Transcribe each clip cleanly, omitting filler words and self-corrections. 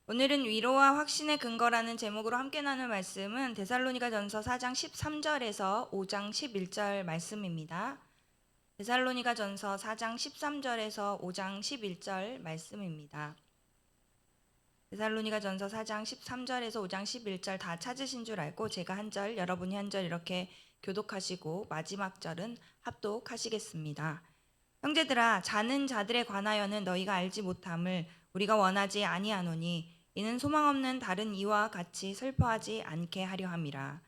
오늘은 위로와 확신의 근거라는 제목으로 함께 나눌 말씀은 데살로니가전서 4장 13절에서 5장 11절 말씀입니다. 데살로니가전서 4장 13절에서 5장 11절 말씀입니다. 데살로니가전서 4장 13절에서 5장 11절 다 찾으신 줄 알고 제가 한 절, 여러분이 한 절 이렇게 교독하시고 마지막 절은 합독하시겠습니다. 형제들아, 자는 자들에 관하여는 너희가 알지 못함을 우리가 원하지 아니하노니 이는 소망 없는 다른 이와 같이 슬퍼하지 않게 하려 함이라.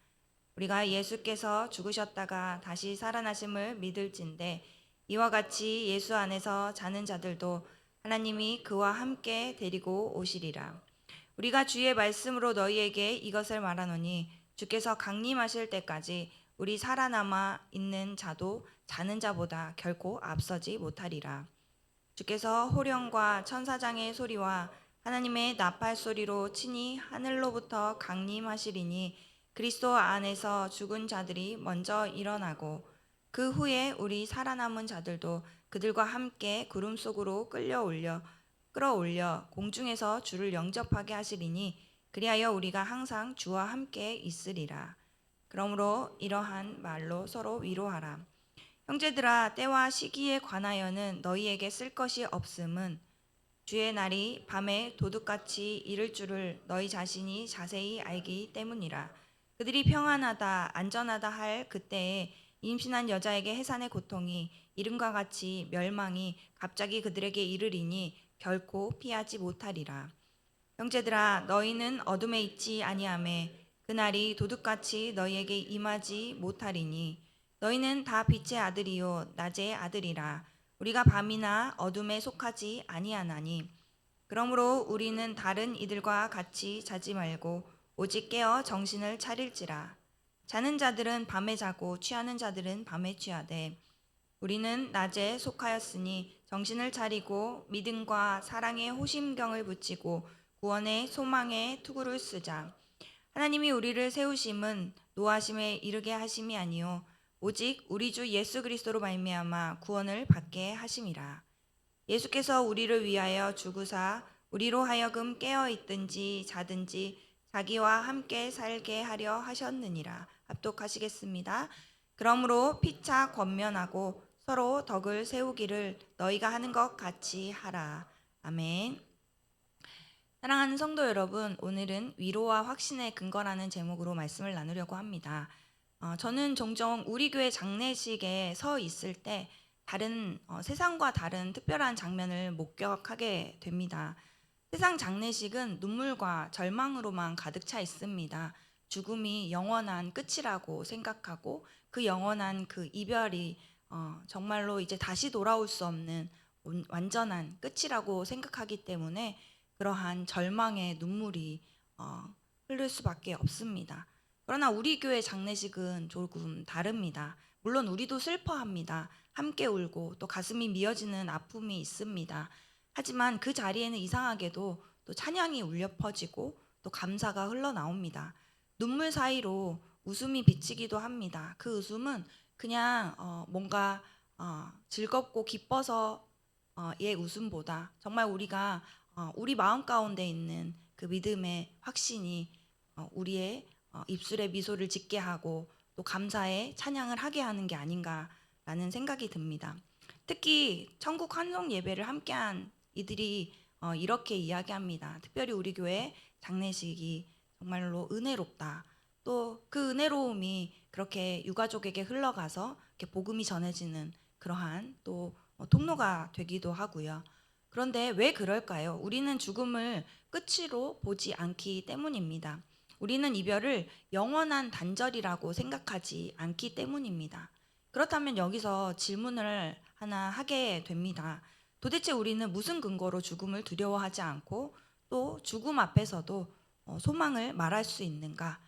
우리가 예수께서 죽으셨다가 다시 살아나심을 믿을진대 이와 같이 예수 안에서 자는 자들도 하나님이 그와 함께 데리고 오시리라. 우리가 주의 말씀으로 너희에게 이것을 말하노니 주께서 강림하실 때까지 우리 살아남아 있는 자도 자는 자보다 결코 앞서지 못하리라. 주께서 호령과 천사장의 소리와 하나님의 나팔 소리로 친히 하늘로부터 강림하시리니 그리스도 안에서 죽은 자들이 먼저 일어나고 그 후에 우리 살아남은 자들도 그들과 함께 구름 속으로 끌어올려 공중에서 주를 영접하게 하시리니 그리하여 우리가 항상 주와 함께 있으리라. 그러므로 이러한 말로 서로 위로하라. 형제들아, 때와 시기에 관하여는 너희에게 쓸 것이 없음은 주의 날이 밤에 도둑같이 이를 줄을 너희 자신이 자세히 알기 때문이라. 그들이 평안하다 안전하다 할 그때에 임신한 여자에게 해산의 고통이 이름과 같이 멸망이 갑자기 그들에게 이르리니 결코 피하지 못하리라. 형제들아, 너희는 어둠에 있지 아니하매 그날이 도둑같이 너희에게 임하지 못하리니 너희는 다 빛의 아들이요 낮의 아들이라. 우리가 밤이나 어둠에 속하지 아니하나니 그러므로 우리는 다른 이들과 같이 자지 말고 오직 깨어 정신을 차릴지라. 자는 자들은 밤에 자고 취하는 자들은 밤에 취하되 우리는 낮에 속하였으니 정신을 차리고 믿음과 사랑의 호심경을 붙이고 구원의 소망의 투구를 쓰자. 하나님이 우리를 세우심은 노하심에 이르게 하심이 아니요 오직 우리 주 예수 그리스도로 말미암아 구원을 받게 하심이라. 예수께서 우리를 위하여 죽으사 우리로 하여금 깨어 있든지 자든지 자기와 함께 살게 하려 하셨느니라. 합독하시겠습니다. 그러므로 피차 권면하고 서로 덕을 세우기를 너희가 하는 것 같이 하라. 아멘. 사랑하는 성도 여러분, 오늘은 위로와 확신의 근거라는 제목으로 말씀을 나누려고 합니다. 저는 종종 우리 교회 장례식에 서 있을 때 세상과 다른 특별한 장면을 목격하게 됩니다. 세상 장례식은 눈물과 절망으로만 가득 차 있습니다. 죽음이 영원한 끝이라고 생각하고 그 영원한 그 이별이 정말로 이제 다시 돌아올 수 없는 완전한 끝이라고 생각하기 때문에 그러한 절망의 눈물이 흐를 수밖에 없습니다. 그러나 우리 교회 장례식은 조금 다릅니다. 물론 우리도 슬퍼합니다. 함께 울고 또 가슴이 미어지는 아픔이 있습니다. 하지만 그 자리에는 이상하게도 또 찬양이 울려 퍼지고 또 감사가 흘러나옵니다. 눈물 사이로 웃음이 비치기도 합니다. 그 웃음은 그냥 뭔가 즐겁고 기뻐서의 웃음보다 정말 우리가 우리 마음 가운데 있는 그 믿음의 확신이 우리의 입술에 미소를 짓게 하고 또 감사의 찬양을 하게 하는 게 아닌가라는 생각이 듭니다. 특히 천국 환송 예배를 함께한 이들이 이렇게 이야기합니다. 특별히 우리 교회 장례식이 정말로 은혜롭다. 또 그 은혜로움이 그렇게 유가족에게 흘러가서 이렇게 복음이 전해지는 그러한 또 통로가 되기도 하고요. 그런데 왜 그럴까요? 우리는 죽음을 끝으로 보지 않기 때문입니다. 우리는 이별을 영원한 단절이라고 생각하지 않기 때문입니다. 그렇다면 여기서 질문을 하나 하게 됩니다. 도대체 우리는 무슨 근거로 죽음을 두려워하지 않고 또 죽음 앞에서도 소망을 말할 수 있는가?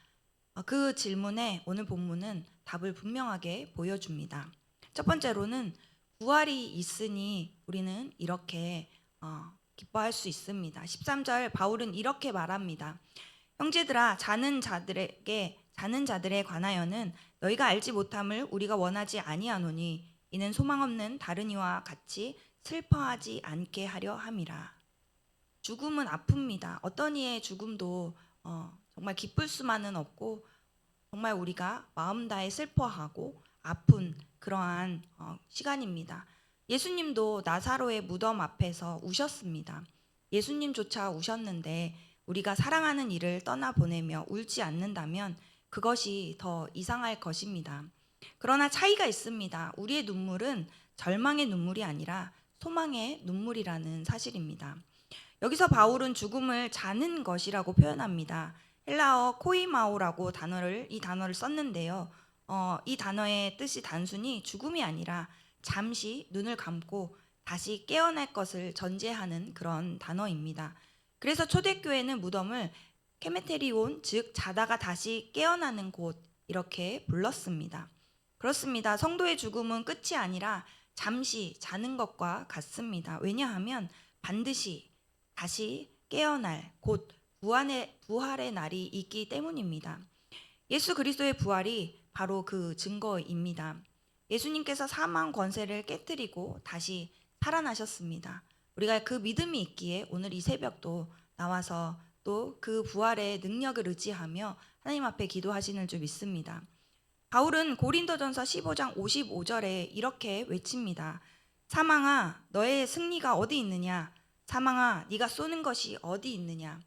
그 질문에 오늘 본문은 답을 분명하게 보여줍니다. 첫 번째로는 부활이 있으니 우리는 이렇게 기뻐할 수 있습니다. 13절 바울은 이렇게 말합니다. 형제들아, 자는 자들에 관하여는 너희가 알지 못함을 우리가 원하지 아니하노니 이는 소망 없는 다른 이와 같이 슬퍼하지 않게 하려 함이라. 죽음은 아픕니다. 어떤 이의 죽음도 정말 기쁠 수만은 없고 정말 우리가 마음 다해 슬퍼하고 아픈 그러한 시간입니다. 예수님도 나사로의 무덤 앞에서 우셨습니다. 예수님조차 우셨는데 우리가 사랑하는 이를 떠나보내며 울지 않는다면 그것이 더 이상할 것입니다. 그러나 차이가 있습니다. 우리의 눈물은 절망의 눈물이 아니라 소망의 눈물이라는 사실입니다. 여기서 바울은 죽음을 자는 것이라고 표현합니다. 헬라어 코이마오라고 이 단어를 썼는데요. 이 단어의 뜻이 단순히 죽음이 아니라 잠시 눈을 감고 다시 깨어날 것을 전제하는 그런 단어입니다. 그래서 초대교회는 무덤을 케메테리온, 즉 자다가 다시 깨어나는 곳 이렇게 불렀습니다. 그렇습니다. 성도의 죽음은 끝이 아니라 잠시 자는 것과 같습니다. 왜냐하면 반드시 다시 깨어날 곧 부활의 날이 있기 때문입니다. 예수 그리스도의 부활이 바로 그 증거입니다. 예수님께서 사망 권세를 깨뜨리고 다시 살아나셨습니다. 우리가 그 믿음이 있기에 오늘 이 새벽도 나와서 또 그 부활의 능력을 의지하며 하나님 앞에 기도하시는 줄 믿습니다. 바울은 고린도전서 15장 55절에 이렇게 외칩니다. 사망아, 너의 승리가 어디 있느냐? 사망아, 네가 쏘는 것이 어디 있느냐?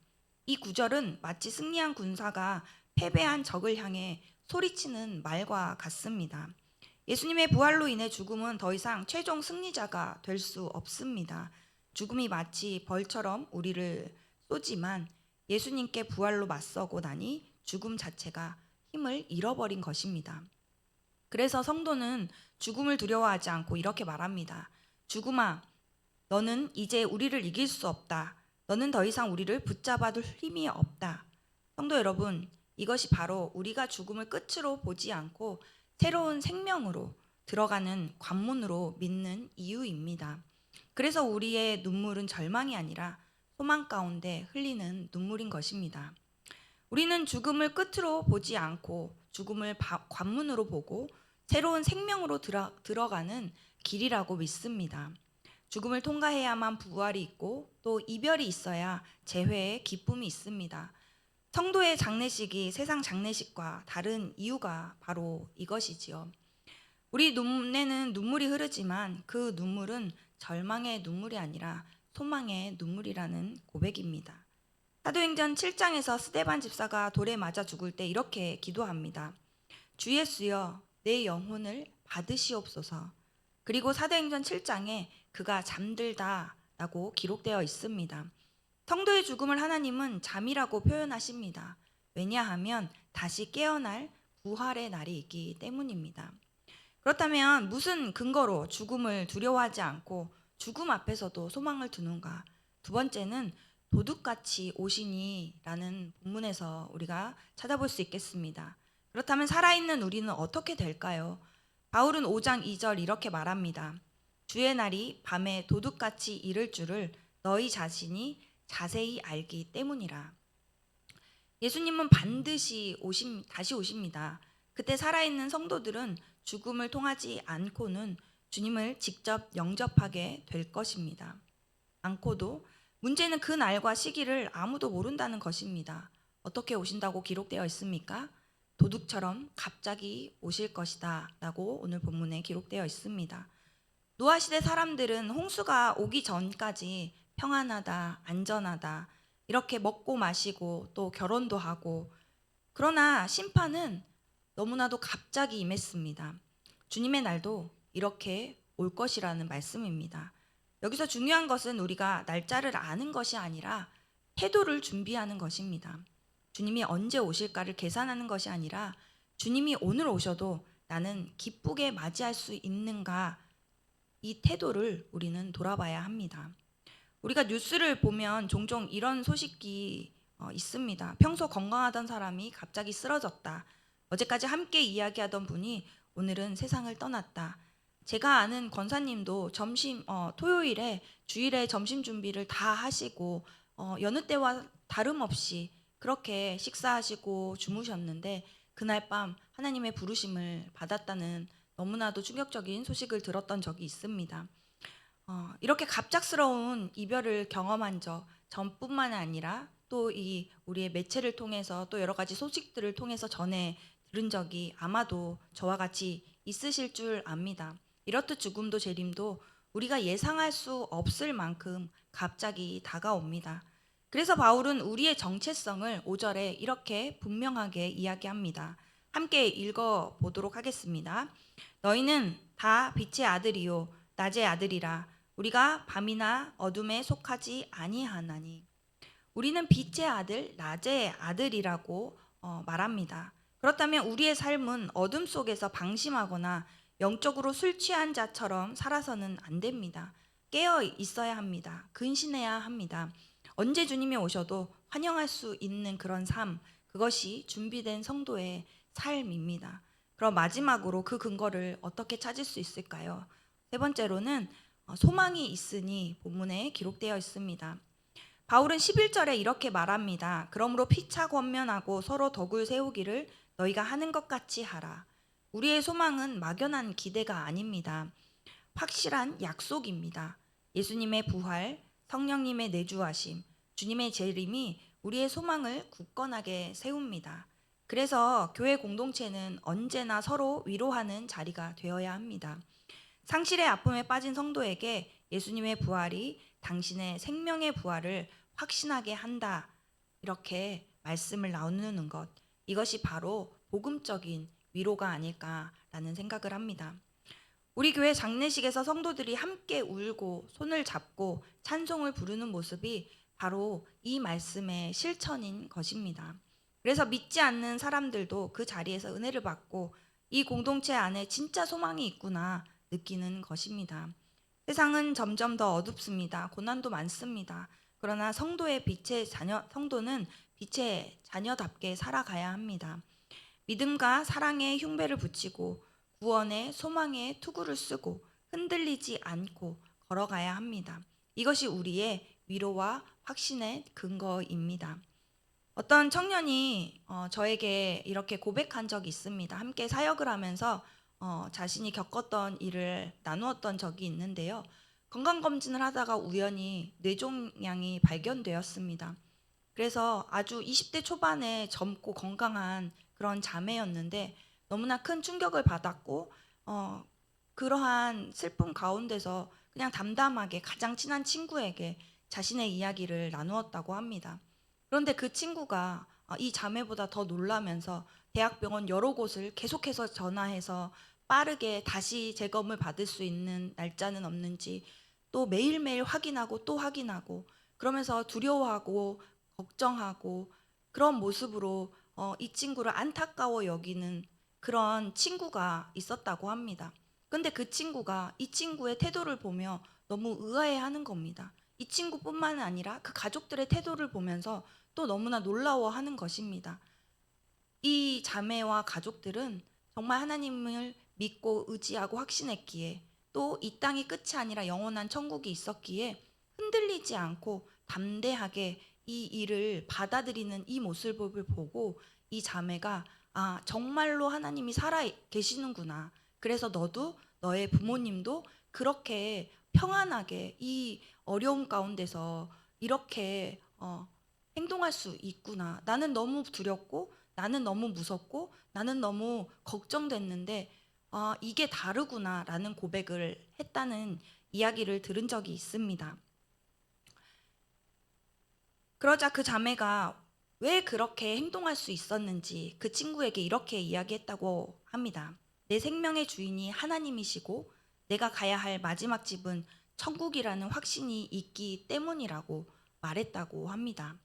이 구절은 마치 승리한 군사가 패배한 적을 향해 소리치는 말과 같습니다. 예수님의 부활로 인해 죽음은 더 이상 최종 승리자가 될 수 없습니다. 죽음이 마치 벌처럼 우리를 쏘지만 예수님께 부활로 맞서고 나니 죽음 자체가 힘을 잃어버린 것입니다. 그래서 성도는 죽음을 두려워하지 않고 이렇게 말합니다. 죽음아, 너는 이제 우리를 이길 수 없다. 너는 더 이상 우리를 붙잡아둘 힘이 없다. 성도 여러분, 이것이 바로 우리가 죽음을 끝으로 보지 않고 새로운 생명으로 들어가는 관문으로 믿는 이유입니다. 그래서 우리의 눈물은 절망이 아니라 소망 가운데 흘리는 눈물인 것입니다. 우리는 죽음을 끝으로 보지 않고 죽음을 관문으로 보고 새로운 생명으로 들어가는 길이라고 믿습니다. 죽음을 통과해야만 부활이 있고 또 이별이 있어야 재회의 기쁨이 있습니다. 성도의 장례식이 세상 장례식과 다른 이유가 바로 이것이지요. 우리 눈에는 눈물이 흐르지만 그 눈물은 절망의 눈물이 아니라 소망의 눈물이라는 고백입니다. 사도행전 7장에서 스데반 집사가 돌에 맞아 죽을 때 이렇게 기도합니다. 주 예수여, 내 영혼을 받으시옵소서. 그리고 사도행전 7장에 그가 잠들다라고 기록되어 있습니다. 성도의 죽음을 하나님은 잠이라고 표현하십니다. 왜냐하면 다시 깨어날 부활의 날이 있기 때문입니다. 그렇다면 무슨 근거로 죽음을 두려워하지 않고 죽음 앞에서도 소망을 두는가? 두 번째는 도둑같이 오시니라는 본문에서 우리가 찾아볼 수 있겠습니다. 그렇다면 살아있는 우리는 어떻게 될까요? 바울은 5장 2절 이렇게 말합니다. 주의 날이 밤에 도둑같이 이를 줄을 너희 자신이 자세히 알기 때문이라. 예수님은 반드시 다시 오십니다. 그때 살아있는 성도들은 죽음을 통하지 않고는 주님을 직접 영접하게 될 것입니다. 않고도 문제는 그 날과 시기를 아무도 모른다는 것입니다. 어떻게 오신다고 기록되어 있습니까? 도둑처럼 갑자기 오실 것이다 라고 오늘 본문에 기록되어 있습니다. 노아 시대 사람들은 홍수가 오기 전까지 평안하다, 안전하다, 이렇게 먹고 마시고 또 결혼도 하고, 그러나 심판은 너무나도 갑자기 임했습니다. 주님의 날도 이렇게 올 것이라는 말씀입니다. 여기서 중요한 것은 우리가 날짜를 아는 것이 아니라 태도를 준비하는 것입니다. 주님이 언제 오실까를 계산하는 것이 아니라 주님이 오늘 오셔도 나는 기쁘게 맞이할 수 있는가, 이 태도를 우리는 돌아봐야 합니다. 우리가 뉴스를 보면 종종 이런 소식이 있습니다. 평소 건강하던 사람이 갑자기 쓰러졌다. 어제까지 함께 이야기하던 분이 오늘은 세상을 떠났다. 제가 아는 권사님도 토요일에 주일에 점심 준비를 다 하시고 여느 때와 다름없이 그렇게 식사하시고 주무셨는데 그날 밤 하나님의 부르심을 받았다는 너무나도 충격적인 소식을 들었던 적이 있습니다. 이렇게 갑작스러운 이별을 경험한 적 전뿐만 아니라 또 이 우리의 매체를 통해서 또 여러 가지 소식들을 통해서 전해 들은 적이 아마도 저와 같이 있으실 줄 압니다. 이렇듯 죽음도 재림도 우리가 예상할 수 없을 만큼 갑자기 다가옵니다. 그래서 바울은 우리의 정체성을 5절에 이렇게 분명하게 이야기합니다. 함께 읽어 보도록 하겠습니다. 너희는 다 빛의 아들이요 낮의 아들이라. 우리가 밤이나 어둠에 속하지 아니하나니. 우리는 빛의 아들, 낮의 아들이라고 말합니다. 그렇다면 우리의 삶은 어둠 속에서 방심하거나 영적으로 술 취한 자처럼 살아서는 안 됩니다. 깨어 있어야 합니다. 근신해야 합니다. 언제 주님이 오셔도 환영할 수 있는 그런 삶, 그것이 준비된 성도의 삶입니다. 그럼 마지막으로 그 근거를 어떻게 찾을 수 있을까요? 세 번째로는 소망이 있으니 본문에 기록되어 있습니다. 바울은 11절에 이렇게 말합니다. 그러므로 피차 권면하고 서로 덕을 세우기를 너희가 하는 것 같이 하라. 우리의 소망은 막연한 기대가 아닙니다. 확실한 약속입니다. 예수님의 부활, 성령님의 내주하심, 주님의 재림이 우리의 소망을 굳건하게 세웁니다. 그래서 교회 공동체는 언제나 서로 위로하는 자리가 되어야 합니다. 상실의 아픔에 빠진 성도에게 예수님의 부활이 당신의 생명의 부활을 확신하게 한다. 이렇게 말씀을 나누는 것. 이것이 바로 복음적인 위로가 아닐까라는 생각을 합니다. 우리 교회 장례식에서 성도들이 함께 울고 손을 잡고 찬송을 부르는 모습이 바로 이 말씀의 실천인 것입니다. 그래서 믿지 않는 사람들도 그 자리에서 은혜를 받고 이 공동체 안에 진짜 소망이 있구나 느끼는 것입니다. 세상은 점점 더 어둡습니다. 고난도 많습니다. 그러나 성도는 빛의 자녀답게 살아가야 합니다. 믿음과 사랑의 흉배를 붙이고 구원의 소망의 투구를 쓰고 흔들리지 않고 걸어가야 합니다. 이것이 우리의 위로와 확신의 근거입니다. 어떤 청년이 저에게 이렇게 고백한 적이 있습니다. 함께 사역을 하면서 자신이 겪었던 일을 나누었던 적이 있는데요. 건강검진을 하다가 우연히 뇌종양이 발견되었습니다. 그래서 아주 20대 초반에 젊고 건강한 그런 자매였는데 너무나 큰 충격을 받았고 그러한 슬픔 가운데서 그냥 담담하게 가장 친한 친구에게 자신의 이야기를 나누었다고 합니다. 그런데 그 친구가 이 자매보다 더 놀라면서 대학병원 여러 곳을 계속해서 전화해서 빠르게 다시 재검을 받을 수 있는 날짜는 없는지 또 매일매일 확인하고 또 확인하고 그러면서 두려워하고 걱정하고 그런 모습으로 이 친구를 안타까워 여기는 그런 친구가 있었다고 합니다. 근데 그 친구가 이 친구의 태도를 보며 너무 의아해하는 겁니다. 이 친구뿐만 아니라 그 가족들의 태도를 보면서 또 너무나 놀라워하는 것입니다. 이 자매와 가족들은 정말 하나님을 믿고 의지하고 확신했기에 또 이 땅이 끝이 아니라 영원한 천국이 있었기에 흔들리지 않고 담대하게 이 일을 받아들이는 이 모습을 보고 이 자매가 정말로 하나님이 살아 계시는구나. 그래서 너도 너의 부모님도 그렇게 평안하게 이 어려움 가운데서 이렇게 행동할 수 있구나. 나는 너무 두렵고 나는 너무 무섭고 나는 너무 걱정됐는데 이게 다르구나라는 고백을 했다는 이야기를 들은 적이 있습니다. 그러자 그 자매가 왜 그렇게 행동할 수 있었는지 그 친구에게 이렇게 이야기했다고 합니다. 내 생명의 주인이 하나님이시고 내가 가야 할 마지막 집은 천국이라는 확신이 있기 때문이라고 말했다고 합니다.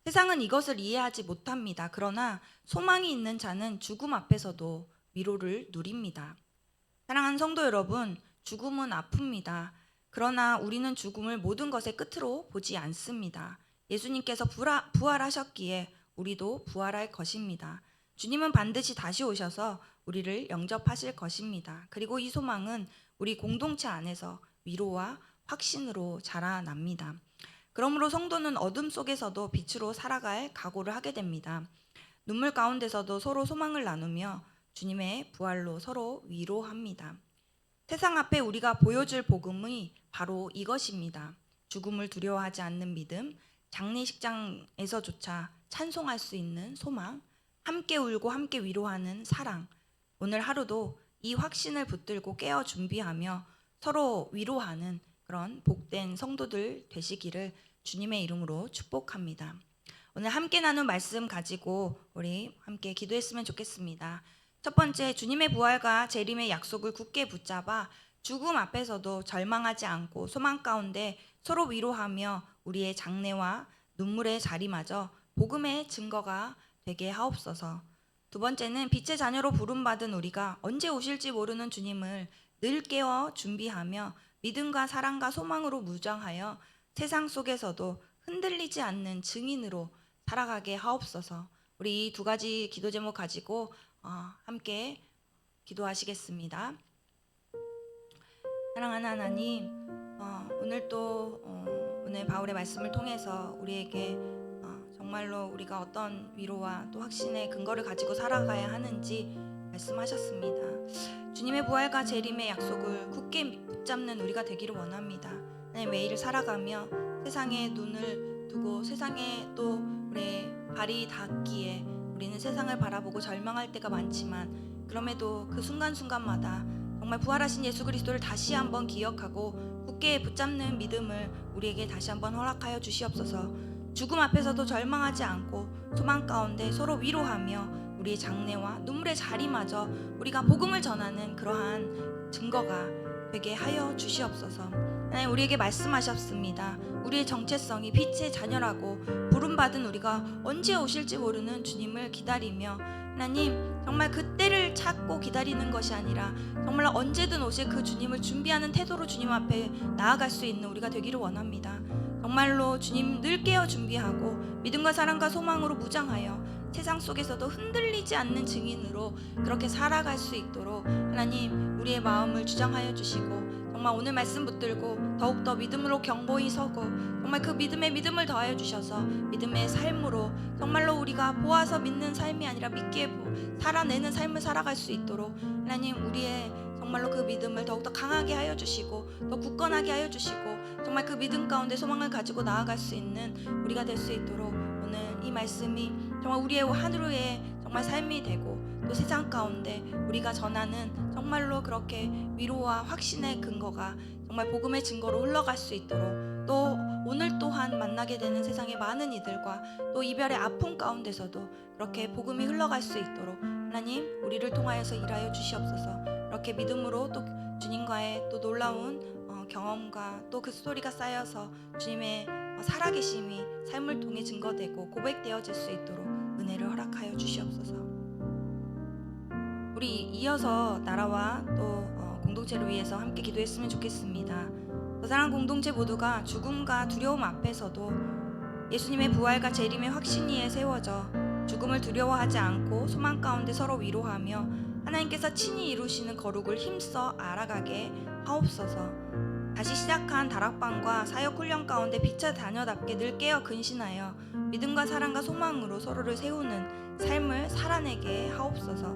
세상은 이것을 이해하지 못합니다. 그러나 소망이 있는 자는 죽음 앞에서도 위로를 누립니다. 사랑하는 성도 여러분, 죽음은 아픕니다. 그러나 우리는 죽음을 모든 것의 끝으로 보지 않습니다. 예수님께서 부활하셨기에 우리도 부활할 것입니다. 주님은 반드시 다시 오셔서 우리를 영접하실 것입니다. 그리고 이 소망은 우리 공동체 안에서 위로와 확신으로 자라납니다. 그러므로 성도는 어둠 속에서도 빛으로 살아갈 각오를 하게 됩니다. 눈물 가운데서도 서로 소망을 나누며 주님의 부활로 서로 위로합니다. 세상 앞에 우리가 보여줄 복음이 바로 이것입니다. 죽음을 두려워하지 않는 믿음, 장례식장에서조차 찬송할 수 있는 소망, 함께 울고 함께 위로하는 사랑. 오늘 하루도 이 확신을 붙들고 깨어 준비하며 서로 위로하는 그런 복된 성도들 되시기를 주님의 이름으로 축복합니다. 오늘 함께 나눈 말씀 가지고 우리 함께 기도했으면 좋겠습니다. 첫 번째, 주님의 부활과 재림의 약속을 굳게 붙잡아 죽음 앞에서도 절망하지 않고 소망 가운데 서로 위로하며 우리의 장래와 눈물의 자리마저 복음의 증거가 되게 하옵소서. 두 번째는 빛의 자녀로 부름받은 우리가 언제 오실지 모르는 주님을 늘 깨워 준비하며 믿음과 사랑과 소망으로 무장하여 세상 속에서도 흔들리지 않는 증인으로 살아가게 하옵소서. 우리 이 두 가지 기도 제목 가지고 함께 기도하시겠습니다. 사랑하는 하나님, 오늘 또 오늘 바울의 말씀을 통해서 우리에게 정말로 우리가 어떤 위로와 또 확신의 근거를 가지고 살아가야 하는지 말씀하셨습니다. 주님의 부활과 재림의 약속을 굳게 붙잡는 우리가 되기를 원합니다. 하나님, 매일 살아가며 세상에 눈을 두고 세상에 또 우리의 발이 닿기에 우리는 세상을 바라보고 절망할 때가 많지만 그럼에도 그 순간순간마다 정말 부활하신 예수 그리스도를 다시 한번 기억하고 굳게 붙잡는 믿음을 우리에게 다시 한번 허락하여 주시옵소서. 죽음 앞에서도 절망하지 않고 소망 가운데 서로 위로하며 우리의 장래와 눈물의 자리마저 우리가 복음을 전하는 그러한 증거가 되게 하여 주시옵소서. 하나님, 우리에게 말씀하셨습니다. 우리의 정체성이 빛의 자녀라고 부름받은 우리가 언제 오실지 모르는 주님을 기다리며 하나님, 정말 그때를 찾고 기다리는 것이 아니라 정말 언제든 오실 그 주님을 준비하는 태도로 주님 앞에 나아갈 수 있는 우리가 되기를 원합니다. 정말로 주님 늘 깨어 준비하고 믿음과 사랑과 소망으로 무장하여 세상 속에서도 흔들리지 않는 증인으로 그렇게 살아갈 수 있도록 하나님, 우리의 마음을 주장하여 주시고 정말 오늘 말씀 붙들고 더욱더 믿음으로 경고히 서고 정말 그 믿음에 믿음을 더하여 주셔서 믿음의 삶으로 정말로 우리가 보아서 믿는 삶이 아니라 믿기에 살아내는 삶을 살아갈 수 있도록 하나님, 우리의 정말로 그 믿음을 더욱더 강하게 하여 주시고 더 굳건하게 하여 주시고 정말 그 믿음 가운데 소망을 가지고 나아갈 수 있는 우리가 될 수 있도록 오늘 이 말씀이 정말 우리의 하루의 정말 삶이 되고 또 세상 가운데 우리가 전하는 정말로 그렇게 위로와 확신의 근거가 정말 복음의 증거로 흘러갈 수 있도록 또 오늘 또한 만나게 되는 세상의 많은 이들과 또 이별의 아픔 가운데서도 그렇게 복음이 흘러갈 수 있도록 하나님, 우리를 통하여서 일하여 주시옵소서. 이렇게 믿음으로 또 주님과의 또 놀라운 경험과 또 그 스토리가 쌓여서 주님의 살아계심이 삶을 통해 증거되고 고백되어질 수 있도록 은혜를 허락하여 주시옵소서. 우리 이어서 나라와 또 공동체를 위해서 함께 기도했으면 좋겠습니다. 사랑하는 공동체 모두가 죽음과 두려움 앞에서도 예수님의 부활과 재림의 확신 위에 세워져 죽음을 두려워하지 않고 소망 가운데 서로 위로하며 하나님께서 친히 이루시는 거룩을 힘써 알아가게 하옵소서. 다시 시작한 다락방과 사역 훈련 가운데 빛의 자녀답게 늘 깨어 근신하여 믿음과 사랑과 소망으로 서로를 세우는 삶을 살아내게 하옵소서.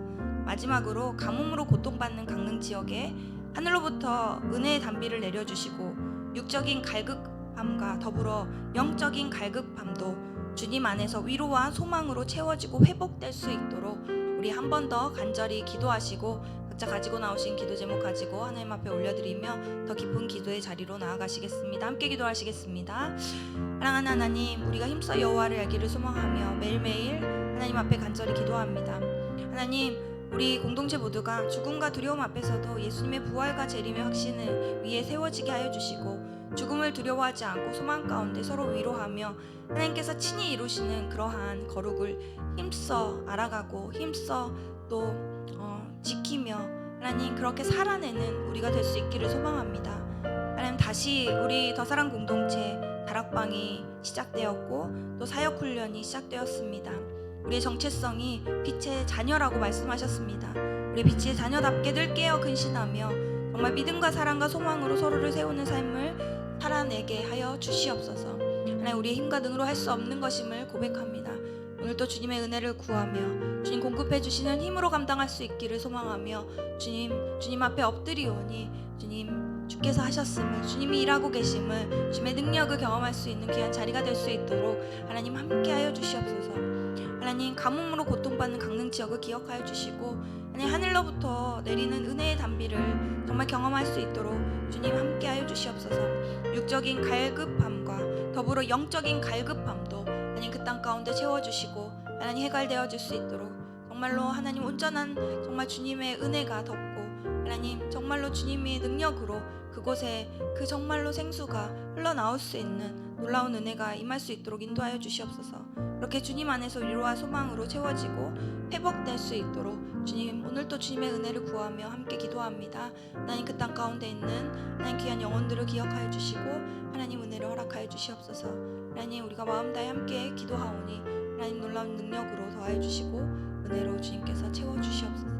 마지막으로 가뭄으로 고통받는 강릉 지역에 하늘로부터 은혜의 단비를 내려주시고 육적인 갈급함과 더불어 영적인 갈급함도 주님 안에서 위로와 소망으로 채워지고 회복될 수 있도록 우리 한 번 더 간절히 기도하시고 각자 가지고 나오신 기도 제목 가지고 하나님 앞에 올려드리며 더 깊은 기도의 자리로 나아가시겠습니다. 함께 기도하시겠습니다. 사랑하는 하나님, 우리가 힘써 여호와를 알기를 소망하며 매일매일 하나님 앞에 간절히 기도합니다. 하나님, 우리 공동체 모두가 죽음과 두려움 앞에서도 예수님의 부활과 재림의 확신을 위에 세워지게 하여 주시고 죽음을 두려워하지 않고 소망 가운데 서로 위로하며 하나님께서 친히 이루시는 그러한 거룩을 힘써 알아가고 힘써 또 지키며 하나님 그렇게 살아내는 우리가 될 수 있기를 소망합니다. 하나님, 다시 우리 더사랑 공동체 다락방이 시작되었고 또 사역훈련이 시작되었습니다. 우리의 정체성이 빛의 자녀라고 말씀하셨습니다. 우리 빛의 자녀답게 늘 깨어 근신하며 정말 믿음과 사랑과 소망으로 서로를 세우는 삶을 살아내게 하여 주시옵소서. 하나님, 우리의 힘과 능으로 할 수 없는 것임을 고백합니다. 오늘도 주님의 은혜를 구하며 주님 공급해 주시는 힘으로 감당할 수 있기를 소망하며 주님 앞에 엎드리오니 주님 주께서 하셨음을, 주님이 일하고 계심을, 주님의 능력을 경험할 수 있는 귀한 자리가 될 수 있도록 하나님 함께하여 주시옵소서. 하나님, 가뭄으로 고통받는 강릉 지역을 기억하여 주시고 하나님, 하늘로부터 내리는 은혜의 단비를 정말 경험할 수 있도록 주님 함께하여 주시옵소서. 육적인 갈급함과 더불어 영적인 갈급함도 하나님 그 땅 가운데 채워주시고 하나님 해갈되어 줄 수 있도록 정말로 하나님 온전한 정말 주님의 은혜가 덮고 하나님 정말로 주님의 능력으로 그곳에 그 정말로 생수가 흘러나올 수 있는 놀라운 은혜가 임할 수 있도록 인도하여 주시옵소서. 그렇게 주님 안에서 위로와 소망으로 채워지고 회복될 수 있도록 주님, 오늘도 주님의 은혜를 구하며 함께 기도합니다. 하나님, 그 땅 가운데 있는 하나님 귀한 영혼들을 기억하여 주시고 하나님 은혜를 허락하여 주시옵소서. 하나님, 우리가 마음 다해 함께 기도하오니 하나님 놀라운 능력으로 더하여 주시고 은혜로 주님께서 채워 주시옵소서.